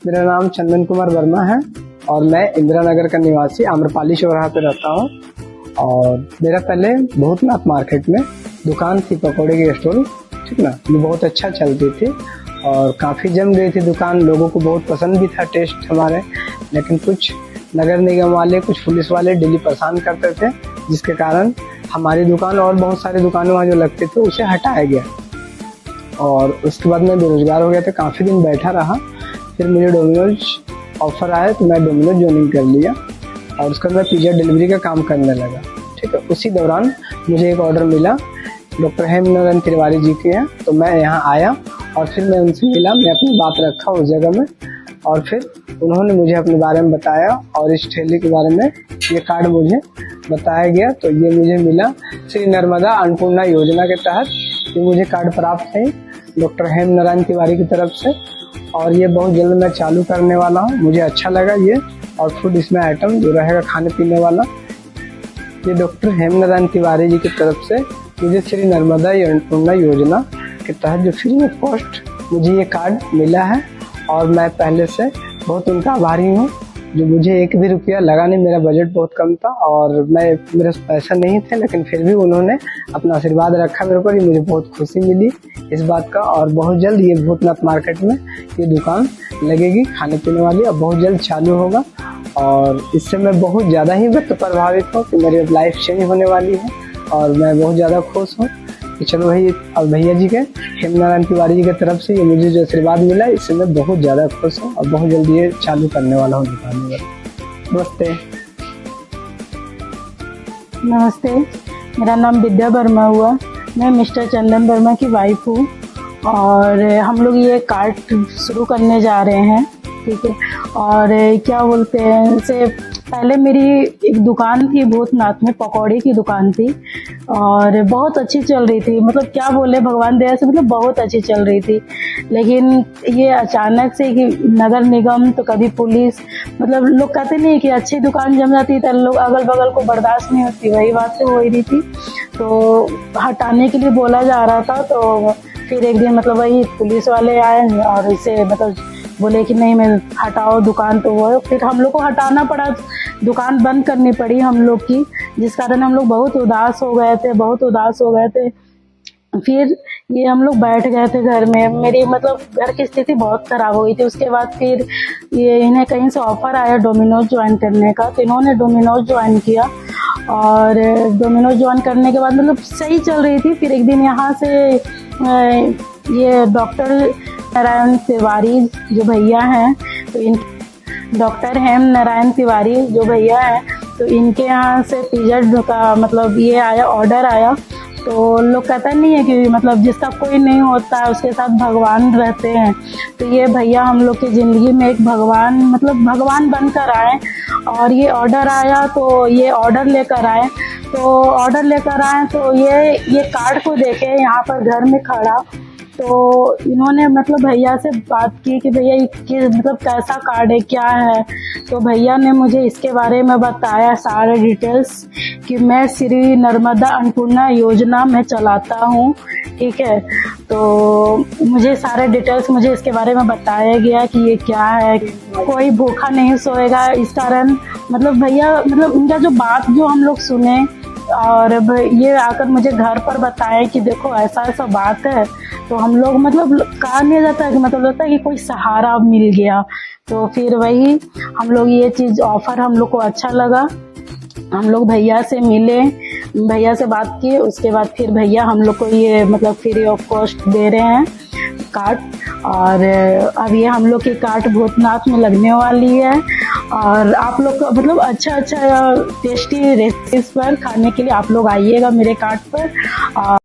मेरा नाम चंदन कुमार वर्मा है और मैं इंदिरा नगर का निवासी आम्रपाली चौराहा पे रहता हूँ। और मेरा पहले भूतनाथ मार्केट में दुकान थी पकौड़े की स्टोर, ठीक ना, ये बहुत अच्छा चलती थी और काफ़ी जम गई थी दुकान, लोगों को बहुत पसंद भी था टेस्ट हमारे। लेकिन कुछ नगर निगम वाले, कुछ पुलिस वाले डेली परेशान करते थे, जिसके कारण हमारी दुकान और बहुत सारी दुकानें वहाँ जो लगती थी उसे हटाया गया। और उसके बाद मैं बेरोजगार हो गया था, काफ़ी दिन बैठा रहा। फिर मुझे डोमिनोज ऑफर आया तो मैं डोमिनोज ज्वाइनिंग कर लिया और उसके बाद मैं पिज़्ज़ा डिलीवरी का काम करने लगा, ठीक है। उसी दौरान मुझे एक ऑर्डर मिला, डॉक्टर हेमनारायण तिवारी जी के हैं, तो मैं यहाँ आया और फिर मैं उनसे मिला, मैं अपनी बात रखा उस जगह में और फिर उन्होंने मुझे अपने बारे में बताया और इस ठेले के बारे में ये कार्ड मुझे बताया गया। तो ये मुझे मिला श्री नर्मदा अन्नपूर्णा योजना के तहत, ये मुझे कार्ड प्राप्त है डॉक्टर हेमनारायण तिवारी की तरफ से और ये बहुत जल्द मैं चालू करने वाला हूँ। मुझे अच्छा लगा ये, और फूड इसमें आइटम जो रहेगा खाने पीने वाला, ये डॉक्टर हेमनारायण तिवारी जी की तरफ से मुझे श्री नर्मदा अन्नपूर्णा योजना के तहत जो फ्री ऑफ कॉस्ट मुझे ये कार्ड मिला है और मैं पहले से बहुत उनका आभारी हूँ। जो मुझे एक भी रुपया लगा नहीं, मेरा बजट बहुत कम था और मेरे पैसा नहीं थे, लेकिन फिर भी उन्होंने अपना आशीर्वाद रखा मेरे ऊपर। मुझे बहुत खुशी मिली इस बात का और बहुत जल्द ये भूतनाथ मार्केट में ये दुकान लगेगी खाने पीने वाली और बहुत जल्द चालू होगा। और इससे मैं बहुत ज़्यादा ही प्रभावित हूँ कि मेरी लाइफ चेंज होने वाली है और मैं बहुत ज़्यादा खुश हूँ कि चलो भाई, और भैया जी के हेमनारायण तिवारी जी की तरफ से ये मुझे जो आशीर्वाद मिला, इससे मैं बहुत ज़्यादा खुश हूँ और बहुत जल्दी ये चालू करने वाला हूँ दुकान में। नमस्ते। नमस्ते, मेरा नाम विद्या वर्मा हुआ, मैं मिस्टर चंदन वर्मा की वाइफ हूँ और हम लोग ये कार्ट शुरू करने जा रहे हैं, ठीक है। और क्या बोलते हैं, से पहले मेरी एक दुकान थी भूतनाथ में, पकौड़े की दुकान थी और बहुत अच्छी चल रही थी, मतलब क्या बोले, भगवान दया से मतलब बहुत अच्छी चल रही थी। लेकिन ये अचानक से कि नगर निगम तो कभी पुलिस, मतलब लोग कहते नहीं कि अच्छी दुकान जम जाती है तो लोग अगल बगल को बर्दाश्त नहीं होती, वही बात तो हो रही थी। तो हटाने के लिए बोला जा रहा था, तो फिर एक दिन मतलब वही पुलिस वाले आए और इसे मतलब बोले कि नहीं, मैं हटाओ दुकान, तो वो फिर हम लोग को हटाना पड़ा, दुकान बंद करनी पड़ी हम लोग की, जिस कारण हम लोग बहुत उदास हो गए थे। फिर ये हम लोग बैठ गए थे घर में, मेरी मतलब घर की स्थिति बहुत ख़राब हो गई थी। उसके बाद फिर ये इन्हें कहीं से ऑफ़र आया डोमिनोज ज्वाइन करने का, तो इन्होंने डोमिनोज ज्वाइन किया और डोमिनोज ज्वाइन करने के बाद मतलब सही चल रही थी। फिर एक दिन यहाँ से ये डॉक्टर नारायण तिवारी जो भैया हैं, तो इन डॉक्टर हेम नारायण तिवारी जो भैया हैं, तो इनके यहाँ से पिज़्ज़ा का मतलब ये आया, ऑर्डर आया। तो लोग कहता नहीं है कि मतलब जिसका कोई नहीं होता है उसके साथ भगवान रहते हैं, तो ये भैया हम लोग की ज़िंदगी में एक भगवान, मतलब भगवान बनकर आए। और ये ऑर्डर आया तो ये ऑर्डर लेकर आए, तो ये कार्ड को देखे यहाँ पर घर में खड़ा, तो इन्होंने मतलब भैया से बात की कि भैया ये मतलब कैसा कार्ड है, क्या है। तो भैया ने मुझे इसके बारे में बताया सारे डिटेल्स कि मैं श्री नर्मदा अन्नपूर्णा योजना में चलाता हूँ, ठीक है। तो मुझे सारे डिटेल्स मुझे इसके बारे में बताया गया कि ये क्या है, कोई भूखा नहीं सोएगा, इस कारण मतलब भैया मतलब इनका जो बात जो हम लोग सुने और ये आकर मुझे घर पर बताएं कि देखो ऐसा ऐसा बात है, तो हम लोग मतलब कहा नहीं जाता कि मतलब लगता है कि कोई सहारा मिल गया। तो फिर वही हम लोग ये चीज़ ऑफ़र हम लोग को अच्छा लगा, हम लोग भैया से मिले, भैया से बात की, उसके बाद फिर भैया हम लोग को ये मतलब फ्री ऑफ कॉस्ट दे रहे हैं कार्ट। और अब ये हम लोग की कार्ट भूतनाथ में लगने वाली है और आप लोग को मतलब अच्छा टेस्टी रेसिपीज पर खाने के लिए आप लोग आइएगा मेरे कार्ट पर।